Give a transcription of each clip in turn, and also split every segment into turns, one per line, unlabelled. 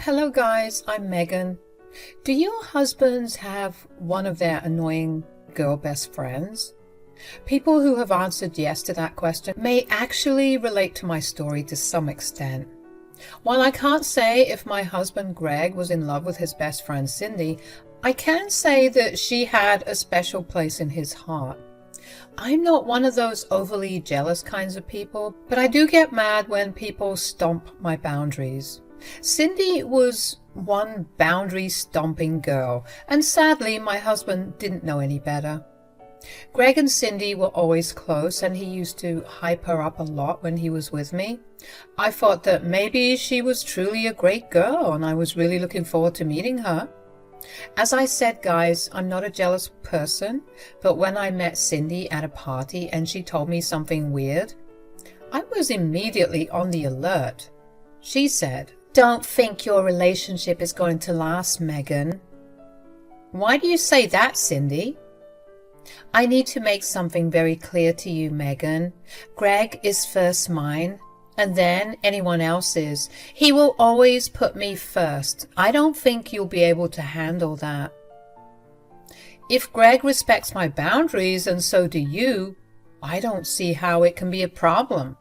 Hello guys, I'm Megan. Do your husbands have one of their annoying girl best friends? People who have answered yes to that question may actually relate to my story to some extent. While I can't say if my husband Greg was in love with his best friend Cindy, I can say that she had a special place in his heart. I'm not one of those overly jealous kinds of people, but I do get mad when people stomp my boundaries. Cindy was one boundary stomping girl, and sadly my husband didn't know any better. Greg and Cindy were always close, and he used to hype her up a lot when he was with me. I thought that maybe she was truly a great girl, and I was really looking forward to meeting her. As I said, guys, I'm not a jealous person, but when I met Cindy at a party and she told me something weird, I was immediately on the alert. She said, "Don't think your relationship is going to last, Megan." Why do you say that, Cindy? I need to make something very clear to you, Megan. Greg is first mine, and then anyone else's. He will always put me first. I don't think you'll be able to handle that. If Greg respects my boundaries, and so do you, I don't see how it can be a problem.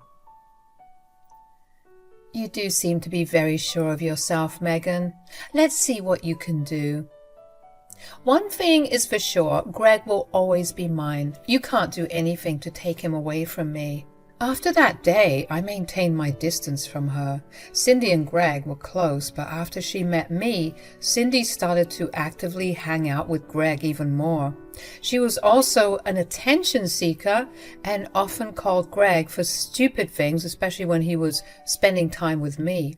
You do seem to be very sure of yourself, Megan. Let's see what you can do. One thing is for sure, Greg will always be mine. You can't do anything to take him away from me. After that day, I maintained my distance from her. Cindy and Greg were close, but after she met me, Cindy started to actively hang out with Greg even more. She was also an attention seeker and often called Greg for stupid things, especially when he was spending time with me.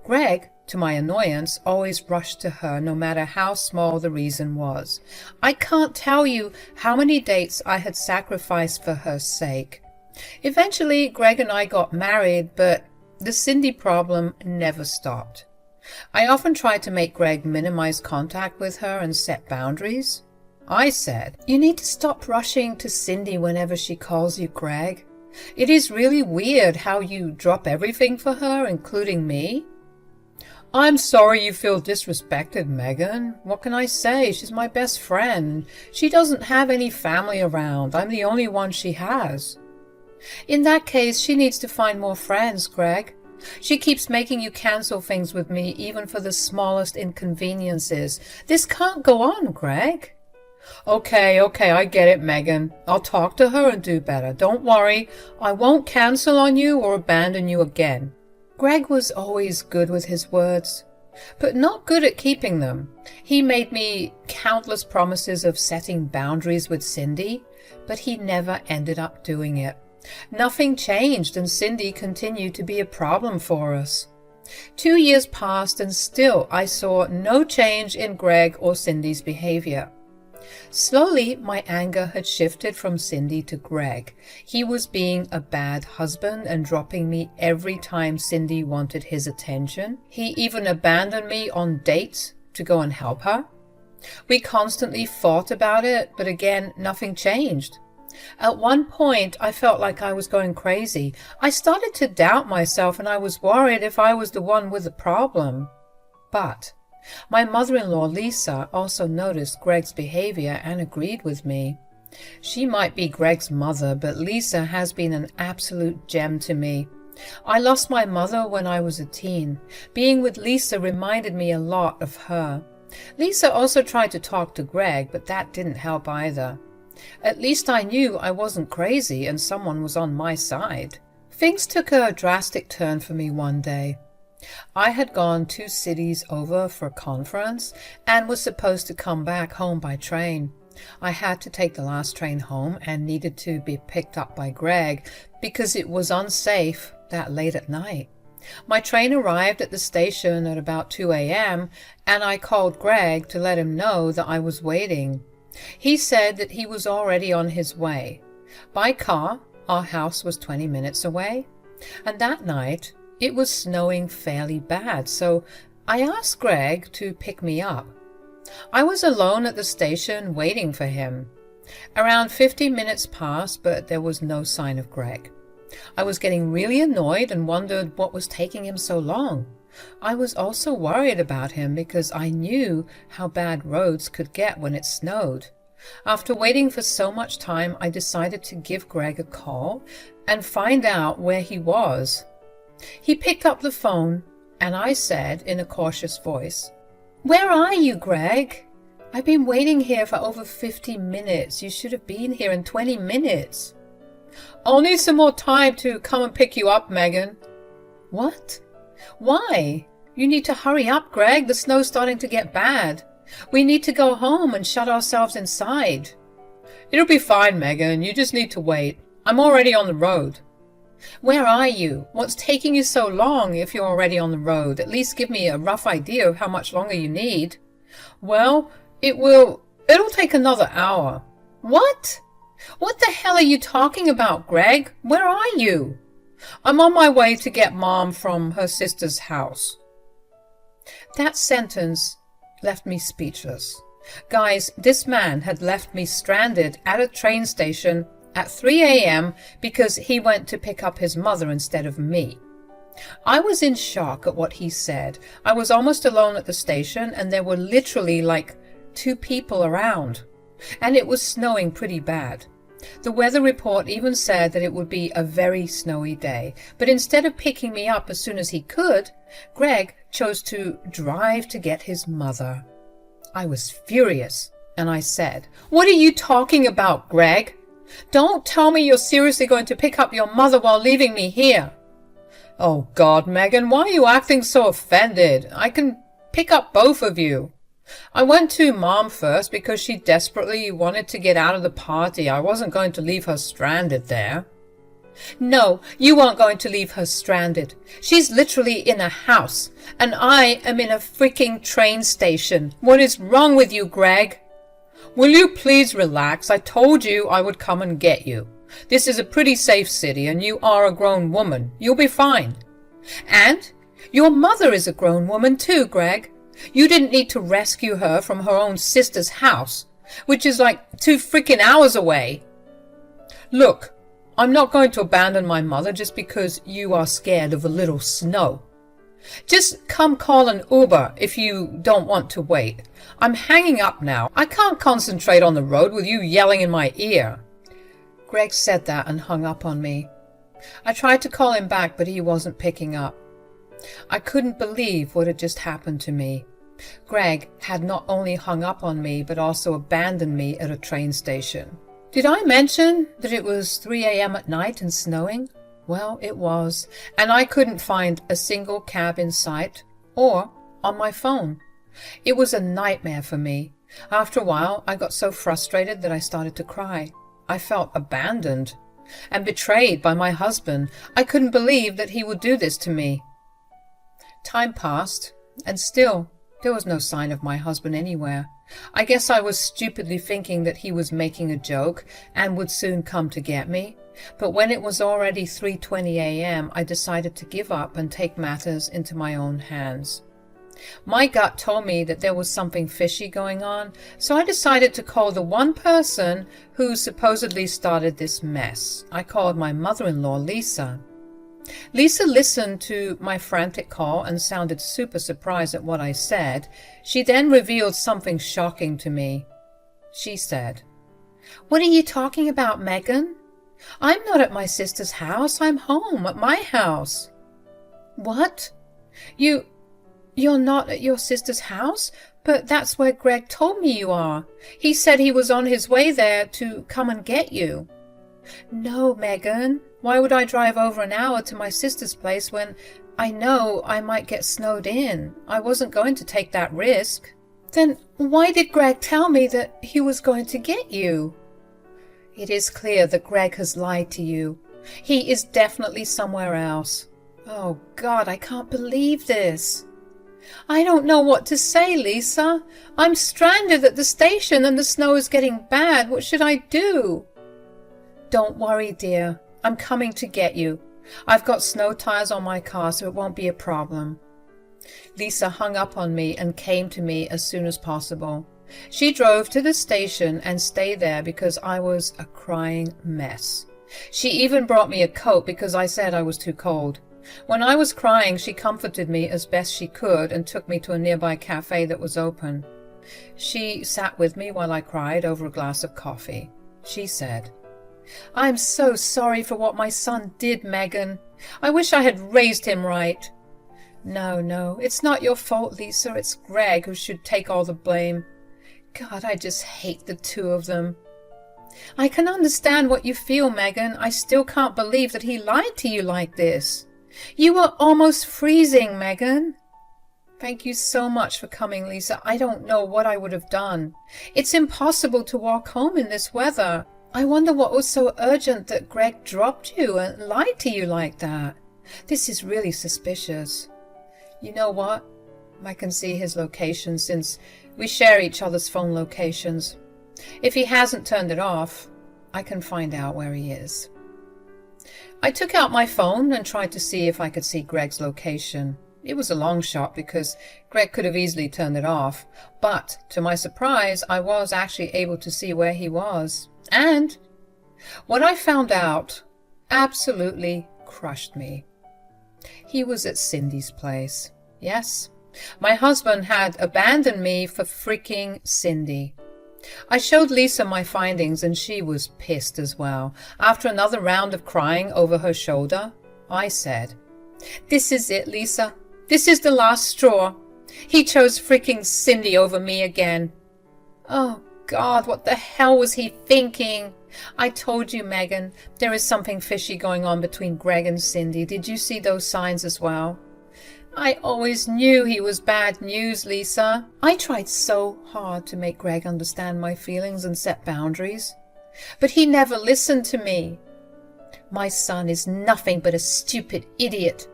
Greg, to my annoyance, always rushed to her no matter how small the reason was. I can't tell you how many dates I had sacrificed for her sake. Eventually, Greg and I got married, but the Cindy problem never stopped. I often tried to make Greg minimize contact with her and set boundaries. I said, "You need to stop rushing to Cindy whenever she calls you Greg. It is really weird how you drop everything for her, including me." "I'm sorry you feel disrespected, Megan. What can I say? She's my best friend. She doesn't have any family around. I'm the only one she has." "In that case, she needs to find more friends, Greg. She keeps making you cancel things with me, even for the smallest inconveniences. This can't go on, Greg." Okay, I get it, Megan. I'll talk to her and do better. Don't worry. I won't cancel on you or abandon you again." Greg was always good with his words, but not good at keeping them. He made me countless promises of setting boundaries with Cindy, but he never ended up doing it. Nothing changed, and Cindy continued to be a problem for us. 2 years passed, and still I saw no change in Greg or Cindy's behavior. Slowly, my anger had shifted from Cindy to Greg. He was being a bad husband and dropping me every time Cindy wanted his attention. He even abandoned me on dates to go and help her. We constantly fought about it, but again, nothing changed. At one point, I felt like I was going crazy. I started to doubt myself, and I was worried if I was the one with the problem. But my mother-in-law, Lisa, also noticed Greg's behavior and agreed with me. She might be Greg's mother, but Lisa has been an absolute gem to me. I lost my mother when I was a teen. Being with Lisa reminded me a lot of her. Lisa also tried to talk to Greg, but that didn't help either. At least I knew I wasn't crazy and someone was on my side. Things took a drastic turn for me one day. I had gone 2 cities over for a conference and was supposed to come back home by train. I had to take the last train home and needed to be picked up by Greg because it was unsafe that late at night. My train arrived at the station at about 2 a.m. and I called Greg to let him know that I was waiting. He said that he was already on his way. By car, our house was 20 minutes away, and that night it was snowing fairly bad, so I asked Greg to pick me up. I was alone at the station waiting for him. Around 50 minutes passed, but there was no sign of Greg. I was getting really annoyed and wondered what was taking him so long. I was also worried about him because I knew how bad roads could get when it snowed. After waiting for so much time, I decided to give Greg a call and find out where he was. He picked up the phone, and I said in a cautious voice, "Where are you, Greg? I've been waiting here for over 50 minutes. You should have been here in 20 minutes. I'll need some more time to come and pick you up, Megan." "What? Why? You need to hurry up, Greg. The snow's starting to get bad. We need to go home and shut ourselves inside." "It'll be fine, Megan. You just need to wait. I'm already on the road." "Where are you? What's taking you so long if you're already on the road? At least give me a rough idea of how much longer you need." "Well, it'll take another hour." "What? What the hell are you talking about, Greg? Where are you?" "I'm on my way to get Mom from her sister's house." That sentence left me speechless. Guys, this man had left me stranded at a train station at 3 a.m. because he went to pick up his mother instead of me. I was in shock at what he said. I was almost alone at the station, and there were literally like 2 people around. And it was snowing pretty bad. The weather report even said that it would be a very snowy day. But instead of picking me up as soon as he could, Greg chose to drive to get his mother. I was furious, and I said, "What are you talking about, Greg? Don't tell me you're seriously going to pick up your mother while leaving me here." "Oh God, Megan, why are you acting so offended? I can pick up both of you. I went to Mom first because she desperately wanted to get out of the party. I wasn't going to leave her stranded there." "No, you aren't going to leave her stranded. She's literally in a house, and I am in a freaking train station. What is wrong with you, Greg?" "Will you please relax? I told you I would come and get you. This is a pretty safe city, and you are a grown woman. You'll be fine." "And your mother is a grown woman too, Greg. You didn't need to rescue her from her own sister's house, which is like 2 freaking hours away." "Look, I'm not going to abandon my mother just because you are scared of a little snow. Just come call an Uber if you don't want to wait. I'm hanging up now. I can't concentrate on the road with you yelling in my ear." Greg said that and hung up on me. I tried to call him back, but he wasn't picking up. I couldn't believe what had just happened to me. Greg had not only hung up on me, but also abandoned me at a train station. Did I mention that it was 3 a.m. at night and snowing? Well, it was, and I couldn't find a single cab in sight or on my phone. It was a nightmare for me. After a while, I got so frustrated that I started to cry. I felt abandoned and betrayed by my husband. I couldn't believe that he would do this to me. Time passed, and still there was no sign of my husband anywhere. I guess I was stupidly thinking that he was making a joke and would soon come to get me. But when it was already 3:20 a.m., I decided to give up and take matters into my own hands. My gut told me that there was something fishy going on, so I decided to call the one person who supposedly started this mess. I called my mother-in-law, Lisa. Lisa listened to my frantic call and sounded super surprised at what I said. She then revealed something shocking to me. She said, "What are you talking about, Megan? I'm not at my sister's house. I'm home at my house." "What? You're not at your sister's house? But that's where Greg told me you are. He said he was on his way there to come and get you." "No, Megan. Why would I drive over an hour to my sister's place when I know I might get snowed in? I wasn't going to take that risk." "Then why did Greg tell me that he was going to get you?" "It is clear that Greg has lied to you. He is definitely somewhere else." "Oh God, I can't believe this." "I don't know what to say, Lisa. I'm stranded at the station and the snow is getting bad. What should I do?" "Don't worry, dear. I'm coming to get you. I've got snow tires on my car, so it won't be a problem." Lisa hung up on me and came to me as soon as possible. She drove to the station and stayed there because I was a crying mess. She even brought me a coat because I said I was too cold. When I was crying, she comforted me as best she could and took me to a nearby cafe that was open. She sat with me while I cried over a glass of coffee. She said, "I'm so sorry for what my son did, Megan. I wish I had raised him right." No, it's not your fault, Lisa. It's Greg who should take all the blame. God, I just hate the two of them. I can understand what you feel, Megan. I still can't believe that he lied to you like this. You were almost freezing, Megan. Thank you so much for coming, Lisa. I don't know what I would have done. It's impossible to walk home in this weather. I wonder what was so urgent that Greg dropped you and lied to you like that. This is really suspicious. You know what? I can see his location since we share each other's phone locations. If he hasn't turned it off, I can find out where he is. I took out my phone and tried to see if I could see Greg's location. It was a long shot because Greg could have easily turned it off, but to my surprise, I was actually able to see where he was. And what I found out absolutely crushed me. He was at Cindy's place. Yes, my husband had abandoned me for freaking Cindy. I showed Lisa my findings and she was pissed as well. After another round of crying over her shoulder, I said, "This is it, Lisa. This is the last straw. He chose freaking Cindy over me again." Oh God, what the hell was he thinking? I told you, Megan, there is something fishy going on between Greg and Cindy. Did you see those signs as well? I always knew he was bad news, Lisa. I tried so hard to make Greg understand my feelings and set boundaries, but he never listened to me. My son is nothing but a stupid idiot.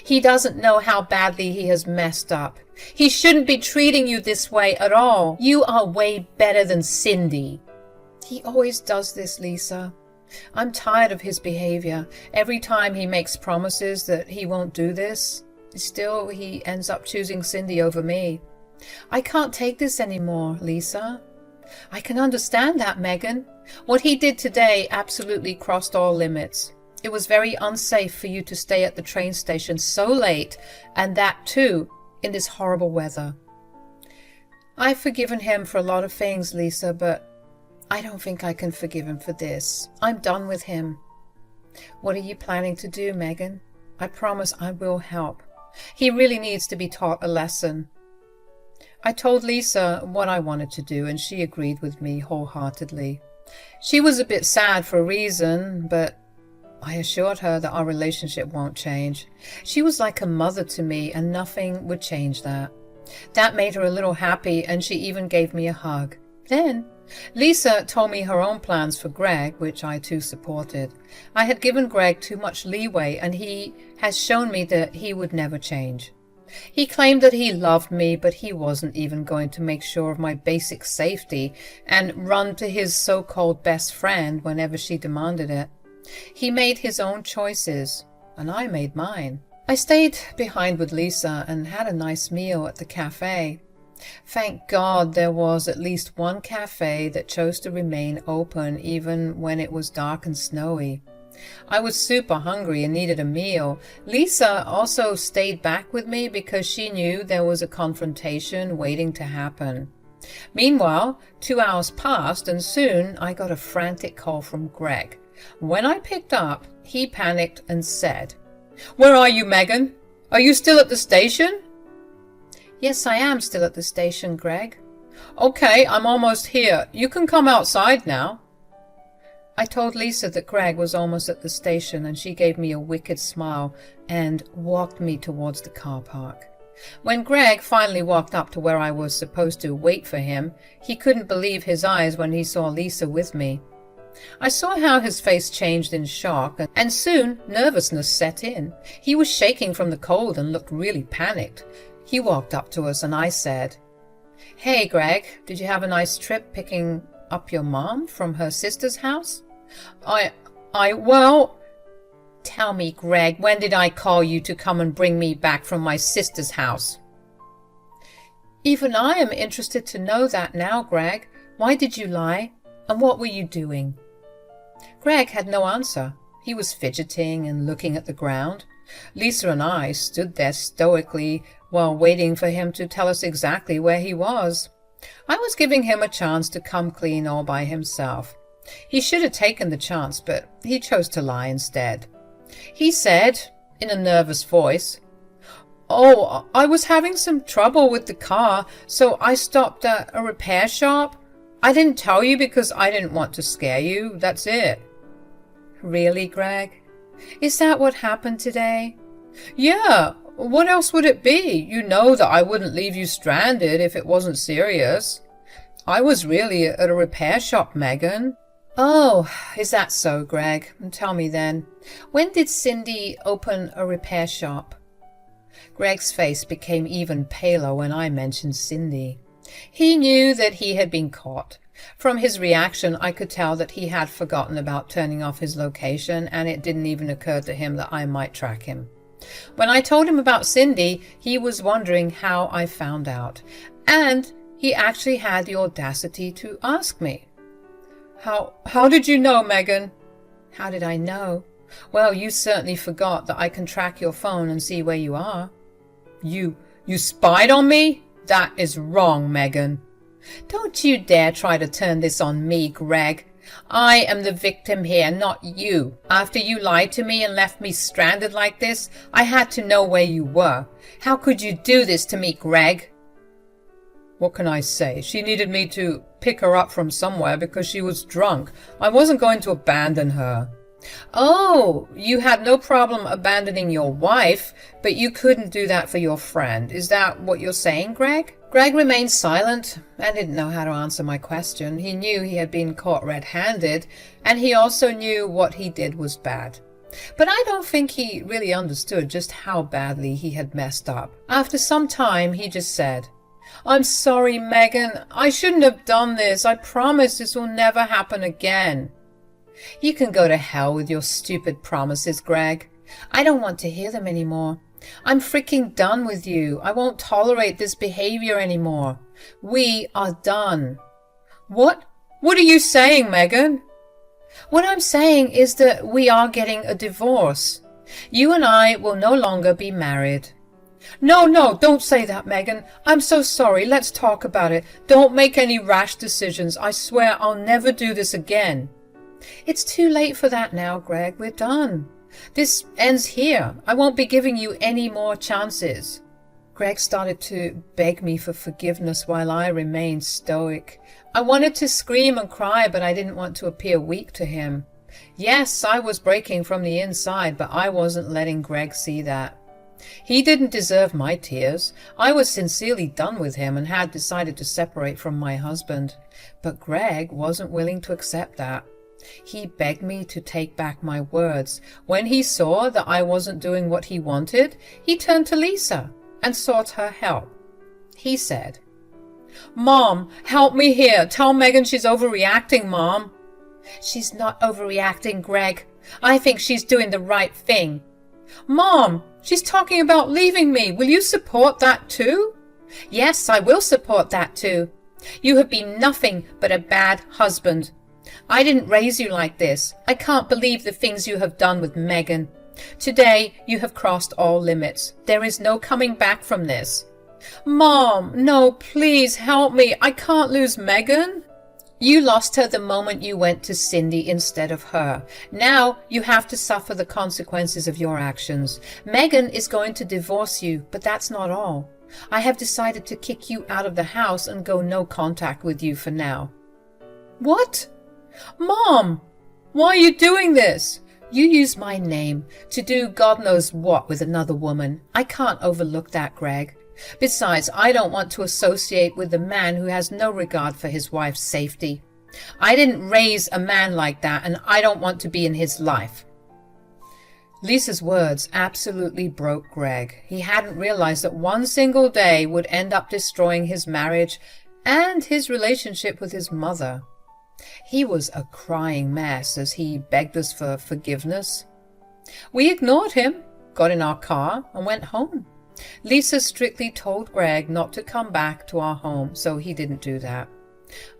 He doesn't know how badly he has messed up. He shouldn't be treating you this way at all. You are way better than Cindy. He always does this, Lisa. I'm tired of his behavior. Every time he makes promises that he won't do this, still he ends up choosing Cindy over me. I can't take this anymore, Lisa. I can understand that, Megan. What he did today absolutely crossed all limits. It was very unsafe for you to stay at the train station so late, and that too in this horrible weather. I've forgiven him for a lot of things, Lisa, but I don't think I can forgive him for this. I'm done with him. What are you planning to do, Megan? I promise I will help. He really needs to be taught a lesson. I told Lisa what I wanted to do, and she agreed with me wholeheartedly. She was a bit sad for a reason, but I assured her that our relationship won't change. She was like a mother to me, and nothing would change that. That made her a little happy, and she even gave me a hug. Then Lisa told me her own plans for Greg, which I too supported. I had given Greg too much leeway, and he has shown me that he would never change. He claimed that he loved me, but he wasn't even going to make sure of my basic safety and run to his so-called best friend whenever she demanded it. He made his own choices, and I made mine. I stayed behind with Lisa and had a nice meal at the cafe. Thank God there was at least one cafe that chose to remain open even when it was dark and snowy. I was super hungry and needed a meal. Lisa also stayed back with me because she knew there was a confrontation waiting to happen. Meanwhile, 2 hours passed, and soon I got a frantic call from Greg. When I picked up, he panicked and said, "Where are you, Megan? Are you still at the station?" "Yes, I am still at the station, Greg." "Okay, I'm almost here. You can come outside now." I told Lisa that Greg was almost at the station, and she gave me a wicked smile and walked me towards the car park. When Greg finally walked up to where I was supposed to wait for him, he couldn't believe his eyes when he saw Lisa with me. I saw how his face changed in shock, and soon nervousness set in. He was shaking from the cold and looked really panicked. He walked up to us and I said, "Hey, Greg, did you have a nice trip picking up your mom from her sister's house?" Well... "Tell me, Greg, when did I call you to come and bring me back from my sister's house?" "Even I am interested to know that now, Greg. Why did you lie? And what were you doing?" Greg had no answer. He was fidgeting and looking at the ground. Lisa and I stood there stoically while waiting for him to tell us exactly where he was. I was giving him a chance to come clean all by himself. He should have taken the chance, but he chose to lie instead. He said, in a nervous voice, "Oh, I was having some trouble with the car, so I stopped at a repair shop. I didn't tell you because I didn't want to scare you. That's it." Really, Greg? Is that what happened today? Yeah, what else would it be? You know that I wouldn't leave you stranded if it wasn't serious. I was really at a repair shop, Megan. Oh, is that so, Greg? Tell me then, when did Cindy open a repair shop? Greg's face became even paler when I mentioned Cindy. He knew that he had been caught. From his reaction, I could tell that he had forgotten about turning off his location, and it didn't even occur to him that I might track him. When I told him about Cindy, he was wondering how I found out, and he actually had the audacity to ask me. How did you know, Megan? How did I know? Well, you certainly forgot that I can track your phone and see where you are. You spied on me? That is wrong, Megan. Don't you dare try to turn this on me, Greg. I am the victim here, not you. After you lied to me and left me stranded like this, I had to know where you were. How could you do this to me, Greg? What can I say? She needed me to pick her up from somewhere because she was drunk. I wasn't going to abandon her. Oh, you had no problem abandoning your wife, but you couldn't do that for your friend. Is that what you're saying, Greg? Greg remained silent and didn't know how to answer my question. He knew he had been caught red-handed, and he also knew what he did was bad. But I don't think he really understood just how badly he had messed up. After some time, he just said, "I'm sorry, Megan. I shouldn't have done this. I promise this will never happen again." You can go to hell with your stupid promises, Greg. I don't want to hear them anymore. I'm freaking done with you. I won't tolerate this behavior anymore. We are done. What? What are you saying, Megan? What I'm saying is that we are getting a divorce. You and I will no longer be married. No, don't say that, Megan. I'm so sorry. Let's talk about it. Don't make any rash decisions. I swear I'll never do this again. It's too late for that now, Greg. We're done. This ends here. I won't be giving you any more chances. Greg started to beg me for forgiveness while I remained stoic. I wanted to scream and cry, but I didn't want to appear weak to him. Yes, I was breaking from the inside, but I wasn't letting Greg see that. He didn't deserve my tears. I was sincerely done with him and had decided to separate from my husband. But Greg wasn't willing to accept that. He begged me to take back my words. When he saw that I wasn't doing what he wanted, he turned to Lisa and sought her help. He said, "Mom, help me here. Tell Megan she's overreacting, Mom." "She's not overreacting, Greg. I think she's doing the right thing." "Mom, she's talking about leaving me. Will you support that too?" "Yes, I will support that too. You have been nothing but a bad husband. I didn't raise you like this. I can't believe the things you have done with Megan. Today, you have crossed all limits. There is no coming back from this." "Mom, no, please help me. I can't lose Megan." "You lost her the moment you went to Cindy instead of her. Now you have to suffer the consequences of your actions. Megan is going to divorce you, but that's not all. I have decided to kick you out of the house and go no contact with you for now." "What? Mom, why are you doing this?" "You used my name to do God knows what with another woman. I can't overlook that, Greg. Besides, I don't want to associate with a man who has no regard for his wife's safety. I didn't raise a man like that, and I don't want to be in his life." Lisa's words absolutely broke Greg. He hadn't realized that one single day would end up destroying his marriage and his relationship with his mother. He was a crying mess as he begged us for forgiveness. We ignored him, got in our car, and went home. Lisa strictly told Greg not to come back to our home, so he didn't do that.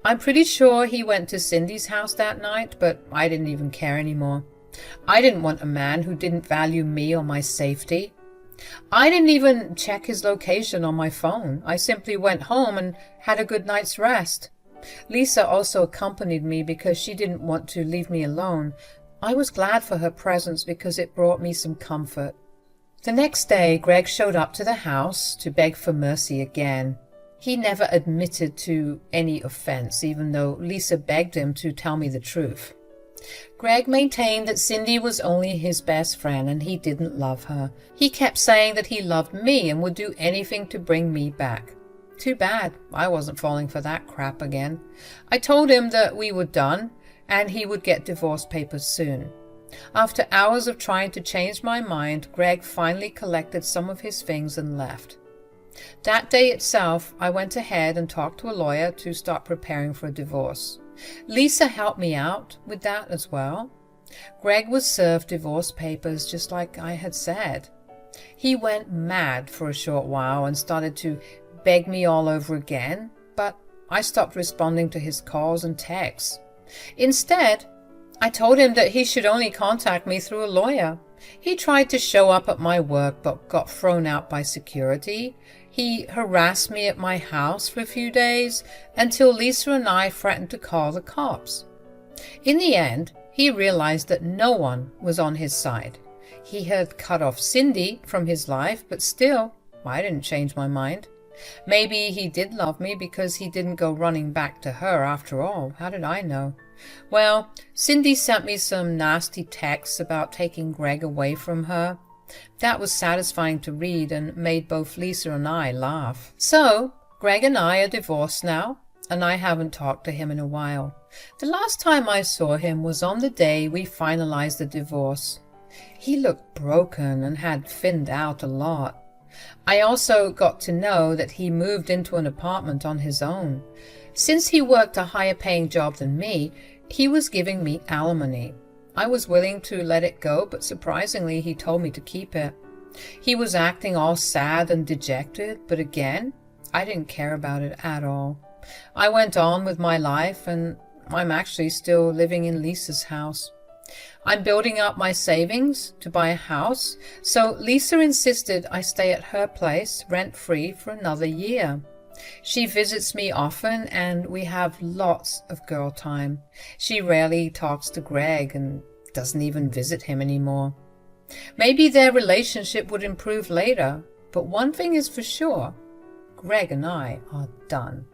I'm pretty sure he went to Cindy's house that night, but I didn't even care anymore. I didn't want a man who didn't value me or my safety. I didn't even check his location on my phone. I simply went home and had a good night's rest. Lisa also accompanied me because she didn't want to leave me alone. I was glad for her presence because it brought me some comfort. The next day, Greg showed up to the house to beg for mercy again. He never admitted to any offense, even though Lisa begged him to tell me the truth. Greg maintained that Cindy was only his best friend and he didn't love her. He kept saying that he loved me and would do anything to bring me back. Too bad I wasn't falling for that crap again. I told him that we were done and he would get divorce papers soon. After hours of trying to change my mind, Greg finally collected some of his things and left. That day itself, I went ahead and talked to a lawyer to start preparing for a divorce. Lisa helped me out with that as well. Greg was served divorce papers just like I had said. He went mad for a short while and started to beg me all over again, but I stopped responding to his calls and texts. Instead, I told him that he should only contact me through a lawyer. He tried to show up at my work but got thrown out by security. He harassed me at my house for a few days until Lisa and I threatened to call the cops. In the end, he realized that no one was on his side. He had cut off Cindy from his life, but still, I didn't change my mind. Maybe he did love me because he didn't go running back to her after all. How did I know? Well, Cindy sent me some nasty texts about taking Greg away from her. That was satisfying to read and made both Lisa and I laugh. So, Greg and I are divorced now, and I haven't talked to him in a while. The last time I saw him was on the day we finalized the divorce. He looked broken and had thinned out a lot. I also got to know that he moved into an apartment on his own. Since he worked a higher paying job than me, he was giving me alimony. I was willing to let it go, but surprisingly he told me to keep it. He was acting all sad and dejected, but again, I didn't care about it at all. I went on with my life, and I'm actually still living in Lisa's house. I'm building up my savings to buy a house, so Lisa insisted I stay at her place rent-free for another year. She visits me often and we have lots of girl time. She rarely talks to Greg and doesn't even visit him anymore. Maybe their relationship would improve later, but one thing is for sure, Greg and I are done.